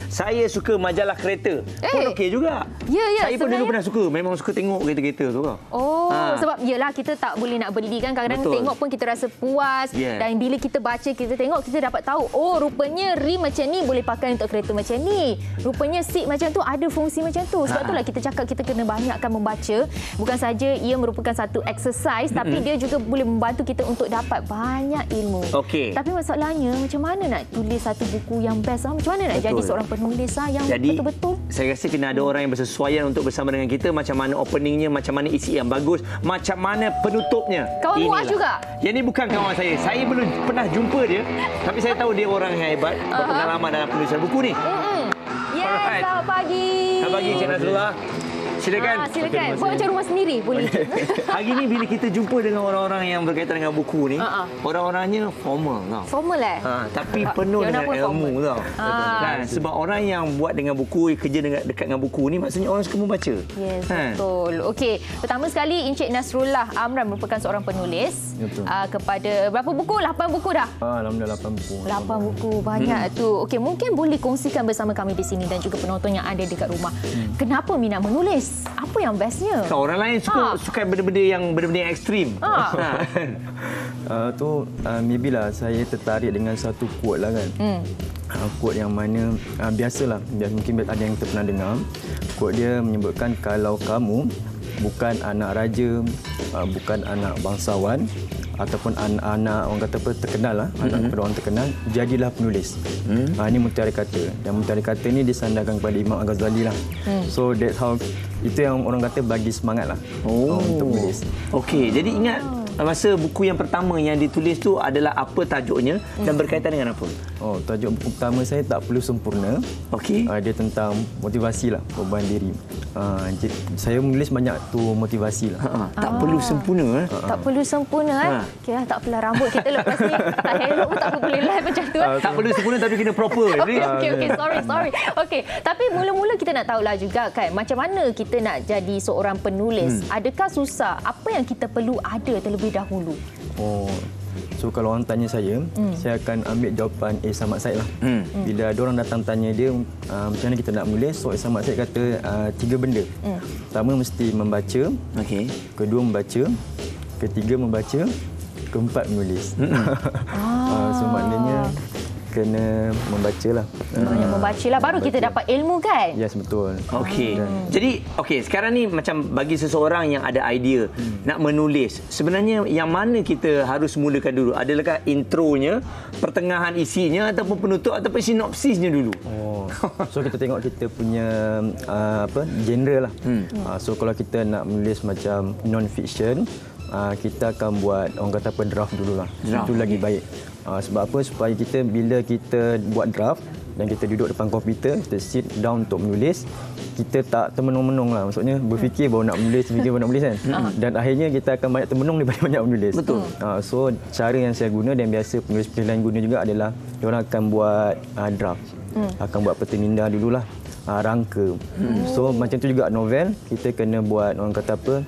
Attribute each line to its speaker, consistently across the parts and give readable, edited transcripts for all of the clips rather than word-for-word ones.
Speaker 1: Saya suka majalah kereta. Pun okey juga.
Speaker 2: Ya,
Speaker 1: saya pun dulu pernah suka. Memang suka tengok kereta-kereta tu.
Speaker 2: Sebab yelah kita tak boleh nak beli kan. Kadang-kadang tengok pun kita rasa puas. Dan bila kita baca, kita tengok, kita dapat tahu, oh rupanya rim macam ni boleh pakai untuk kereta macam ni. Rupanya seat macam tu ada fungsi macam tu. Sebab itulah kita cakap kita kena banyakkan membaca. Bukan saja ia merupakan satu exercise, tapi dia juga boleh membantu kita untuk dapat banyak ilmu. Tapi masalahnya, macam mana nak tulis satu buku yang best? Macam mana nak jadi seorang penulis yang betul-betul?
Speaker 1: Saya rasa kena ada orang yang bersesuaian untuk bersama dengan kita. Macam mana openingnya, macam mana isi yang bagus, macam mana penutupnya.
Speaker 2: Kawan Muaz juga?
Speaker 1: Yang ni bukan kawan saya. Saya belum pernah jumpa dia. Tapi saya tahu dia orang yang hebat, berpengalaman dalam penulisan buku ni.
Speaker 2: Yes, selamat pagi.
Speaker 1: Selamat pagi, Cik Nasrullah. Silakan.
Speaker 2: Silakan. Buat macam rumah sendiri, boleh.
Speaker 1: Hari ni bila kita jumpa dengan orang-orang yang berkaitan dengan buku ni, orang-orangnya formal tau.
Speaker 2: Formal
Speaker 1: tapi penuh dengan ilmu tau. Kan? Sebab orang yang buat dengan buku, kerja dekat dengan buku ni, maksudnya orang suka membaca.
Speaker 2: Yes, betul. Okey, pertama sekali Encik Nasrullah Amran merupakan seorang penulis. Kepada berapa buku? 8 buku dah?
Speaker 3: Alhamdulillah 8 buku.
Speaker 2: 8 buku, banyak tu. Okey, mungkin boleh kongsikan bersama kami di sini dan juga penonton yang ada dekat rumah. Kenapa minat menulis? Apa yang bestnya?
Speaker 1: Orang lain suka benda-benda yang ekstrim.
Speaker 3: Maybe lah saya tertarik dengan satu quote lah kan. Quote yang mana biasalah, mungkin ada yang kita pernah dengar. Quote dia menyebutkan kalau kamu bukan anak raja, bukan anak bangsawan, ataupun anak orang kata apa terkenal lah, anak kepada orang terkenal, jadilah penulis. Ini mutiara kata, dan mutiara kata ni disandarkan kepada Imam Al-Ghazali lah. So that's how, itu yang orang kata bagi semangat lah untuk menulis.
Speaker 1: Okey, jadi ingat masa buku yang pertama yang ditulis tu adalah apa tajuknya dan berkaitan dengan apa?
Speaker 3: Tajuk buku pertama saya Tak Perlu Sempurna. Dia tentang motivasi lah, perubahan diri. Saya menulis banyak tu motivasi lah.
Speaker 1: Tak perlu sempurna.
Speaker 2: Tak perlu sempurna. Kira tak perlu rambut kita lepas ni tak helok pun tak boleh live macam tu.
Speaker 1: Tak perlu sempurna tapi kena proper.
Speaker 2: Okey, sorry. Okey, tapi mula-mula kita nak tahulah juga kan, macam mana kita nak jadi seorang penulis? Adakah susah? Apa yang kita perlu ada terlebih dahulu?
Speaker 3: So kalau orang tanya saya akan ambil jawapan Samad Said lah. Bila ada orang datang tanya dia macam mana kita nak menulis, so Samad Said kata 3 benda. Pertama mesti membaca, kedua membaca, ketiga membaca, keempat menulis. So maknanya kena membacalah.
Speaker 2: Yang membacalah baru kita dapat ilmu kan?
Speaker 3: Yes, betul.
Speaker 1: Okey. Jadi sekarang ni macam bagi seseorang yang ada idea nak menulis, sebenarnya yang mana kita harus mulakan dulu? Adakah intronya, pertengahan isinya ataupun penutup ataupun sinopsisnya dulu?
Speaker 3: So kita tengok kita punya genre lah. So kalau kita nak menulis macam non-fiction, kita akan buat orang kata draft dululah. Itu lagi baik. Sebab apa? Supaya kita bila kita buat draft dan kita duduk depan komputer, kita sit down untuk menulis, kita tak termenung-menung lah. Maksudnya berfikir baru nak menulis, kan. Dan akhirnya kita akan banyak termenung daripada banyak menulis.
Speaker 1: Betul.
Speaker 3: So cara yang saya guna dan biasa penulis-penulis lain guna juga adalah diorang akan buat draft. Akan buat peta minda dululah. Rangka. So macam tu juga novel, kita kena buat orang kata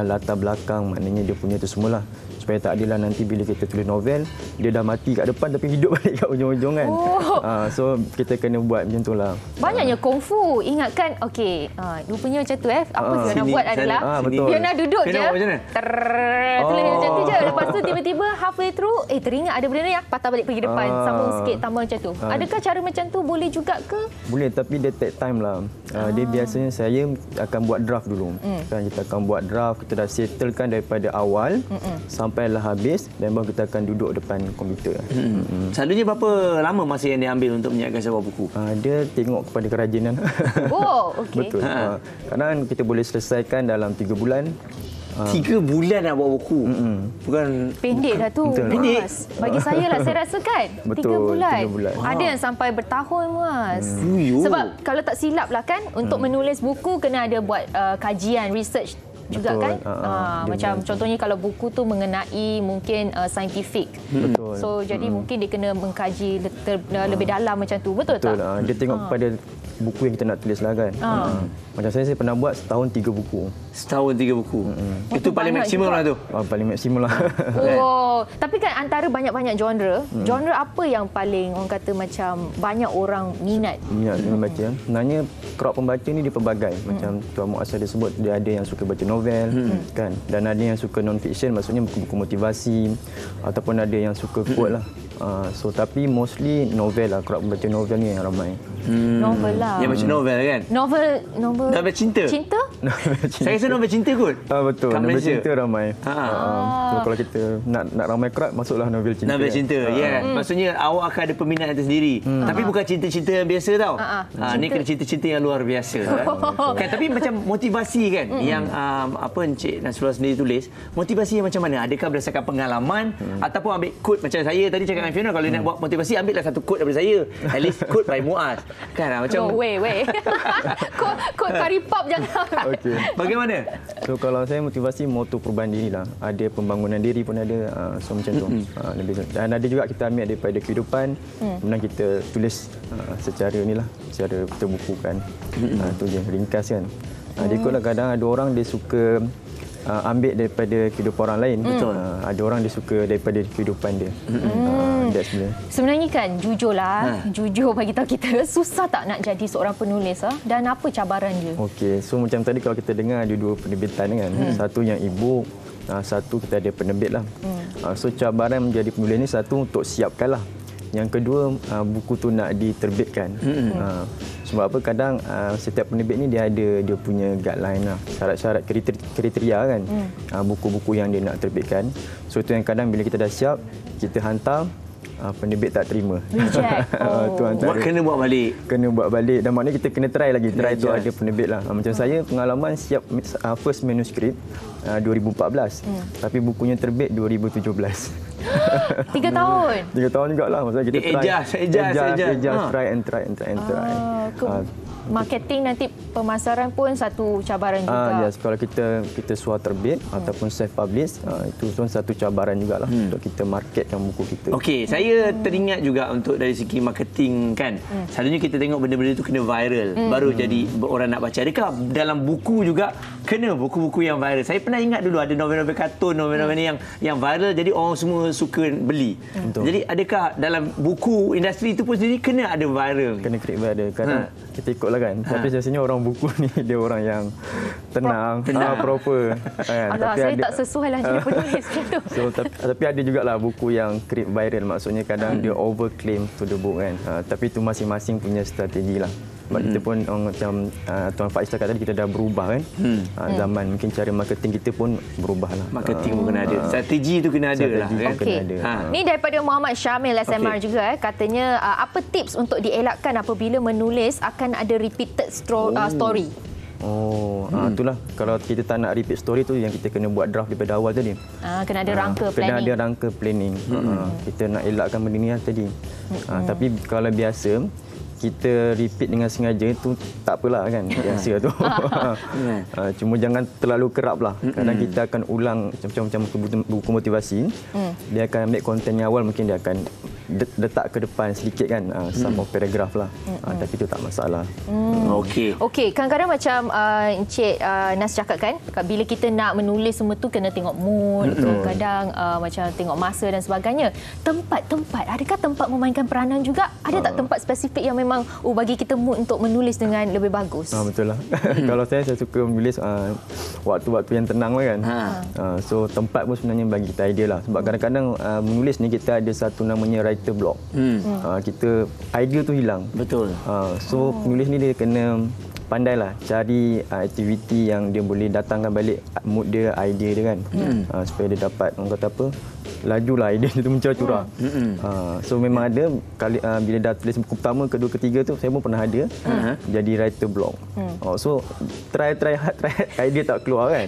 Speaker 3: latar belakang, maknanya dia punya tu semualah. Supaya tak adalah nanti bila kita tulis novel, dia dah mati kat depan tapi hidup balik kat ujung-ujung kan. So kita kena buat macam tu lah.
Speaker 2: Banyaknya kungfu. Ingatkan, rupanya macam tu apa Fiona buat adalah Fiona duduk je. Tulis macam tu je. Lepas tu tiba-tiba halfway through, teringat ada benda ni, patah balik pergi depan, sambung sikit, tambah macam tu. Adakah cara macam tu boleh juga ke?
Speaker 3: Boleh, tapi dia take time lah. Dia biasanya saya akan buat draft dulu. Kan kita akan buat draft, kita dah settlekan daripada awal sampailah habis dan baru kita akan duduk depan komputer.
Speaker 1: Selalunya berapa lama masa yang dia ambil untuk menyiapkan sebuah buku?
Speaker 3: Dia tengok kepada kerajinan.
Speaker 2: Okey.
Speaker 3: Betul. Kadang kita boleh selesaikan dalam 3 bulan.
Speaker 1: 3 bulan nak buat buku. Bukan
Speaker 2: pendek dah tu.
Speaker 1: Pendek.
Speaker 2: Bagi saya lah, saya rasa kan 3 bulan.
Speaker 3: 3 bulan.
Speaker 2: Ada yang sampai bertahun, Mas.
Speaker 1: Sebab
Speaker 2: kalau tak silap lah kan, untuk menulis buku kena ada buat kajian, research juga. Betul. Kan macam contohnya kalau buku tu mengenai mungkin scientific. So jadi mungkin dia kena mengkaji lebih dalam macam tu. Betul tak?
Speaker 3: Dia tengok pada buku yang kita nak tulis lah kan. Macam saya pernah buat setahun 3 buku.
Speaker 1: Setahun 3 buku. Itu paling maksimum lah tu.
Speaker 3: Paling maksimum lah.
Speaker 2: Oh, tapi kan antara banyak-banyak genre apa yang paling orang kata macam banyak orang minat?
Speaker 3: Minat baca. Sebenarnya crowd pembaca ni dia pelbagai. Macam Tuan Muazzar dia sebut, dia ada yang suka baca novel kan, dan ada yang suka non-fiction, maksudnya buku-buku motivasi, ataupun ada yang suka quote lah. So tapi mostly novel lah, crowd pembaca novel ni yang ramai.
Speaker 2: Novel lah.
Speaker 1: Yang macam novel kan? Novel cinta.
Speaker 2: Cinta?
Speaker 1: Saya rasa novel cinta kot.
Speaker 3: Betul.
Speaker 1: Kat
Speaker 3: Novel
Speaker 1: Malaysia.
Speaker 3: cinta ramai. So kalau kita nak ramai crowd, masuklah novel cinta.
Speaker 1: Novel cinta. Ya. Maksudnya awak akan ada peminat tersendiri. Tapi bukan cinta-cinta yang biasa tau. Ni kena cinta-cinta yang luar biasa. Kan, tapi macam motivasi kan yang apa Encik Nasrullah sendiri tulis, motivasi yang macam mana? Adakah berdasarkan pengalaman ataupun ambil quote macam saya tadi cakap dengan Fiona, kalau nak buat motivasi ambillah satu quote daripada saya. At least quote by Muaz. Kan macam
Speaker 2: weh. Kod kari pop jangan.
Speaker 3: Okey.
Speaker 1: Bagaimana?
Speaker 3: So kalau saya motivasi motor perubahan diri lah. Ada pembangunan diri pun ada. So macam tu. Dan ada juga kita ambil daripada kehidupan. Kemudian kita tulis secara ni lah. Secara kita bukukan. Tu je. Ringkas kan. Dia ikutlah, kadang ada orang dia suka ambil daripada kehidupan orang lain. Betul. Ada orang dia suka daripada kehidupan dia.
Speaker 2: Sebenarnya kan jujur bagi tahu kita, susah tak nak jadi seorang penulis dan apa cabaran dia?
Speaker 3: Okey, so macam tadi kalau kita dengar ada 2 penerbitan kan. Satu yang e-book, satu kita ada penerbit lah. So cabaran menjadi penulis ni, satu untuk siapkan lah. Yang kedua, buku tu nak diterbitkan. Sebab apa, kadang setiap penerbit ni dia ada dia punya guideline lah, syarat-syarat kriteria kan, buku-buku yang dia nak terbitkan. So itu yang kadang bila kita dah siap, kita hantar, penerbit tak terima.
Speaker 2: Reject.
Speaker 1: Kena buat balik.
Speaker 3: Kena buat balik, dan maknanya kita kena try lagi. Try tu ada penerbit lah. Macam saya pengalaman siap first manuscript 2014. Tapi bukunya terbit 2017.
Speaker 2: 3 tahun.
Speaker 3: 3 tahun jugalah. Maksudnya kita try and try.
Speaker 2: Marketing nanti pemasaran pun satu cabaran juga.
Speaker 3: Yes, kalau kita suar terbit ataupun self publish, itu pun satu cabaran jugalah untuk kita marketkan buku kita.
Speaker 1: Okey, saya teringat juga untuk dari segi marketing kan. Selalunya kita tengok benda-benda itu kena viral baru jadi orang nak baca. Adakah dalam buku juga kena buku-buku yang viral? Saya pernah ingat dulu ada novel-novel kartun, novel-novel yang viral jadi orang semua suka beli. Jadi adakah dalam buku industri itu pun sendiri kena ada viral?
Speaker 3: Kena create viral. Kadang kita ikutlah kan. Tapi biasanya orang buku ni dia orang yang tenang. Proper kan.
Speaker 2: Tapi saya tak sesuai lah jadi penulis macam tu.
Speaker 3: So, tapi ada jugalah buku yang create viral, maksudnya kadang dia overclaim to the book kan. Tapi itu masing-masing punya strategi lah. Sebab kita pun macam Tuan Faiz cakap tadi, kita dah berubah kan. Zaman mungkin cara marketing kita pun berubah lah.
Speaker 1: Marketing pun kena ada. Strategi tu kena ada lah kan.
Speaker 2: Okey. Ni daripada Muhammad Syamil SMR juga katanya apa tips untuk dielakkan apabila menulis akan ada repeated story?
Speaker 3: Itulah, kalau kita tak nak repeat story tu, yang kita kena buat draft daripada awal tadi.
Speaker 2: Kena ada rangka planning.
Speaker 3: Kena ada rangka planning. Kita nak elakkan benda ni tadi. Tapi kalau biasa kita repeat dengan sengaja itu tak apalah kan, biasa tu. Cuma jangan terlalu kerap lah. Kadang kita akan ulang macam buku motivasi. Dia akan ambil konten yang awal, mungkin dia akan letak ke depan sedikit kan, some of paragraph lah. Tapi itu tak masalah.
Speaker 2: Okey, kadang-kadang macam Encik Nas cakap kan, bila kita nak menulis semua tu kena tengok mood, kadang macam tengok masa dan sebagainya. Tempat, adakah tempat memainkan peranan juga? Ada tak tempat spesifik yang memang bagi kita mood untuk menulis dengan lebih bagus?
Speaker 3: Betul lah. Kalau saya suka menulis waktu-waktu yang tenang kan. So tempat pun sebenarnya bagi kita idea lah. Sebab kadang-kadang menulis ni kita ada satu namanya writer block. Kita idea tu hilang.
Speaker 1: Betul.
Speaker 3: So penulis ni dia kena pandailah cari aktiviti yang dia boleh datangkan balik mood dia, idea dia kan. Supaya dia dapat, orang kata apa, lajulah idea dia tu mencurah-curah. So memang ada kali bila dah tulis buku pertama, kedua, ketiga tu saya pun pernah ada jadi writer block. So try idea tak keluar kan.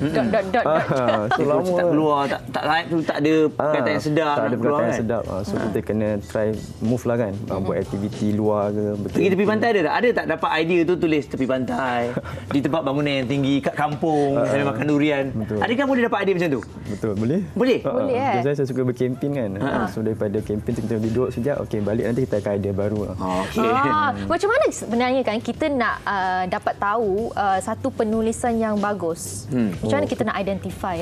Speaker 1: So lama tak keluar, tak layak tu, tak ada perkataan yang sedap.
Speaker 3: Tak ada perkataan yang sedap. So kita kena try move lah kan. Buat aktiviti luar ke.
Speaker 1: Pergi tepi pantai ada tak? Ada tak dapat idea tu tulis tepi pantai, di tempat bangunan yang tinggi, kat kampung, sambil makan durian? Adakah boleh dapat idea macam tu?
Speaker 3: Betul, boleh.
Speaker 1: Boleh?
Speaker 2: Boleh
Speaker 3: Saya suka berkempen kan. So daripada kempen tu kita duduk sekejap, okey balik nanti kita akan idea baru.
Speaker 1: Okey.
Speaker 2: Macam mana sebenarnya kan kita nak dapat tahu satu penulisan yang bagus? Macam mana kita nak identify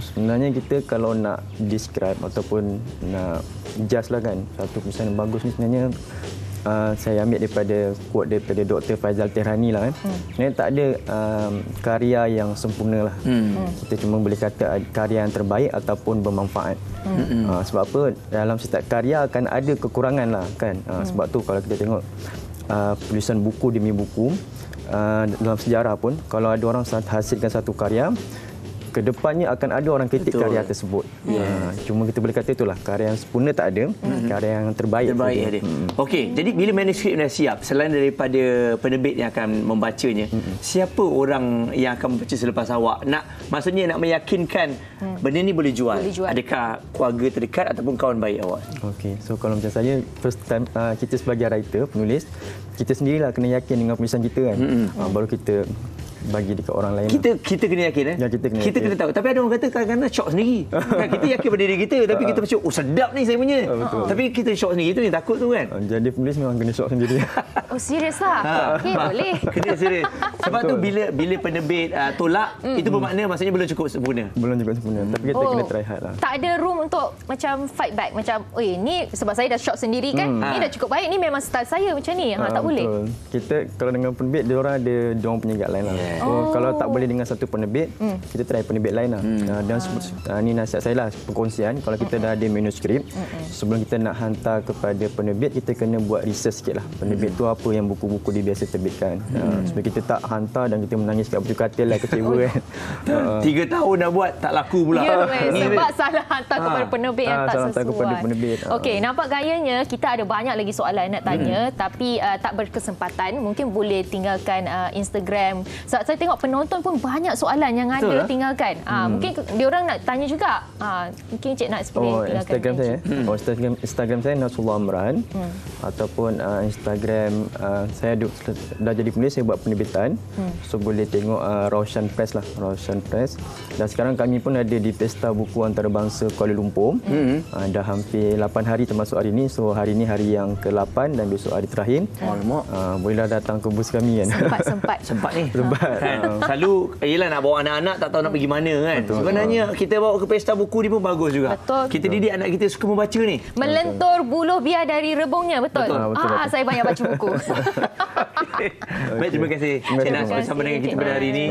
Speaker 3: Sebenarnya kita kalau nak describe ataupun nak judge lah kan satu penulisan yang bagus ni sebenarnya saya ambil daripada quote daripada Dr. Faizal Tehrani lah kan. Sebenarnya tak ada karya yang sempurna lah. Kita cuma boleh kata karya yang terbaik ataupun bermanfaat. Sebab apa? Dalam setiap karya akan ada kekurangan lah kan. Sebab tu kalau kita tengok tulisan buku demi buku dalam sejarah pun kalau ada orang hasilkan satu karya, kedepannya akan ada orang kritik karya tersebut. Cuma kita boleh kata itulah karya yang sempurna tak ada, karya yang terbaik
Speaker 1: ada. Okey, jadi bila manuskrip dah siap, selain daripada penerbit yang akan membacanya, siapa orang yang akan membaca selepas awak? Maksudnya nak meyakinkan benda ni boleh jual. Adakah keluarga terdekat ataupun kawan baik awak?
Speaker 3: Okey, so kalau macam saya first time kita sebagai writer, penulis, kita sendirilah kena yakin dengan penulisan kita kan. Baru kita bagi dekat orang lain.
Speaker 1: Kita kena yakin
Speaker 3: Ya, kita
Speaker 1: kena tahu. Tapi ada orang kata kadang-kadang shock sendiri. Kan kita yakin pada diri kita tapi kita macam sedap ni saya punya. Tapi kita shock sendiri tu yang takut tu kan.
Speaker 3: Jadi penulis memang kena shock sendiri.
Speaker 2: Oh serius lah. Okey boleh.
Speaker 1: Kena serius. Sebab tu bila penerbit tolak itu bermakna maksudnya belum cukup sempurna.
Speaker 3: Belum cukup sempurna. Tapi kita kena try hard lah.
Speaker 2: Tak ada room untuk macam fight back macam ni sebab saya dah shock sendiri kan. Ni dah cukup baik, ni memang style saya macam ni. Tak boleh.
Speaker 3: Kita kalau dengan penerbit dia orang ada dia orang punya guideline lah. So, kalau tak boleh dengan satu penerbit, kita try penerbit lain lah. Dan ni nasihat saya lah, perkongsian. Kalau kita dah ada manuskrip, sebelum kita nak hantar kepada penerbit, kita kena buat research sikit lah. Penerbit tu apa yang buku-buku dia biasa terbitkan. Supaya kita tak hantar dan kita menangis kat baju katil lah, kecewa kan.
Speaker 1: 3 tahun dah buat, tak laku pula.
Speaker 2: Sebab salah hantar kepada penerbit yang tak
Speaker 3: hantar kepada penerbit.
Speaker 2: Okey, nampak gayanya kita ada banyak lagi soalan nak tanya, tapi tak berkesempatan. Mungkin boleh tinggalkan Instagram. Sebab saya tengok penonton pun banyak soalan yang ada tinggalkan. Mungkin diorang nak tanya juga. Mungkin Cik nak tinggalkan.
Speaker 3: Instagram saya. Instagram saya Nasrullah Amran ataupun Instagram saya dah jadi penulis, saya buat penerbitan. So boleh tengok Roshan Press lah, Roshan Press. Dan sekarang kami pun ada di Pesta Buku Antarabangsa Kuala Lumpur. Dah hampir 8 hari termasuk hari ini. So hari ini hari yang ke-8 dan besok hari terakhir. Bolehlah datang ke bus kami kan.
Speaker 2: Sempat
Speaker 1: ni. Selalu yelah nak bawa anak-anak tak tahu nak pergi mana kan. Sebenarnya kita bawa ke pesta buku ni pun bagus juga. Kita didik anak kita suka membaca ni.
Speaker 2: Melentur buluh biar dari rebungnya. Betul. Saya banyak baca buku.
Speaker 1: Baik, terima kasih Cik Nas bersama dengan kita pada hari ini.